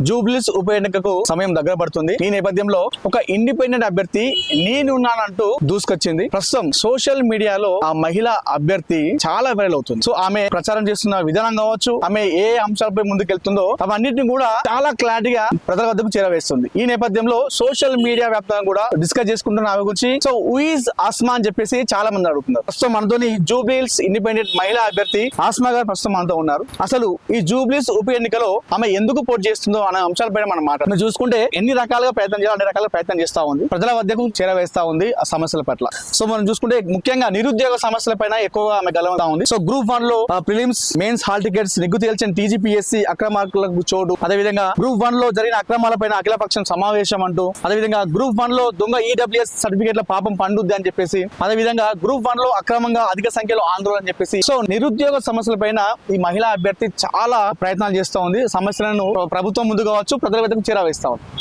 జూబ్లీస్ ఉప ఎన్నికకు సమయం దగ్గర పడుతుంది. ఈ నేపథ్యంలో ఒక ఇండిపెండెంట్ అభ్యర్థి నేనున్నానంటూ దూసుకొచ్చింది. ప్రస్తుతం సోషల్ మీడియాలో ఆ మహిళా అభ్యర్థి చాలా వైరల్ అవుతుంది. సో ఆమె ప్రచారం చేస్తున్న విధానం కావచ్చు, ఆమె ఏ అంశాలపై ముందుకెళ్తుందో అవన్నిటిని కూడా చాలా క్లారిటీగా ప్రజల వద్దకు చేరవేస్తుంది. ఈ నేపథ్యంలో సోషల్ మీడియా వ్యాప్తంగా కూడా డిస్కస్ చేసుకుంటున్న ఆమె గురించి సో ఉయిజ్ ఆస్మా అని చెప్పేసి చాలా మంది అడుగుతున్నారు. ప్రస్తుతం మనతోని జూబ్లీస్ ఇండిపెండెంట్ మహిళా అభ్యర్థి ఆస్మా గారు ప్రస్తుతం మనతో ఉన్నారు. అసలు ఈ జూబ్లీస్ ఉప ఎన్నికలో ఆమె ఎందుకు పోటీ చేస్తుందో అనే అంశాలపై మనం మాట్లాడుతున్నాం. చూసుకుంటే ఎన్ని రకాలుగా ప్రయత్నం చేయాలి, అన్ని రకాలుగా ప్రయత్నం చేస్తా ఉంది, ప్రజల వద్దకు చేరవేస్తా ఉంది ఆ సమస్యల పట్ల. సో మనం చూసుకుంటే ముఖ్యంగా నిరుద్యోగ సమస్యల పైన ఎక్కువగా ఆమె గెలవతా ఉంది. సో గ్రూప్ 1 లో ప్రిలిమ్స్ మెయిన్స్ హాల్ టికెట్స్ నిగ్గు తేల్చిన టీజీపీఎస్సీ అక్రమార్కులకు చోటు, అదేవిధంగా గ్రూప్ 1 లో జరిగిన అక్రమాలపైన అఖిలపక్షం సమావేశం అంటూ, అదేవిధంగా గ్రూప్ 1 లో దొంగ ఈడబ్ల్యూఎస్ సర్టిఫికేట్ల పాపం పండుద్ది అని చెప్పేసి, అదేవిధంగా గ్రూప్ 1 లో అక్రమంగా అధిక సంఖ్యలో ఆందోళన అని చెప్పేసి సో నిరుద్యోగ సమస్యలపైన ఈ మహిళా అభ్యర్థి చాలా ప్రయత్నాలు చేస్తూ ఉంది. సమస్యలను ప్రభుత్వం ముందు కావచ్చు ప్రజల వద్దకు చేరవేస్తా ఉంది.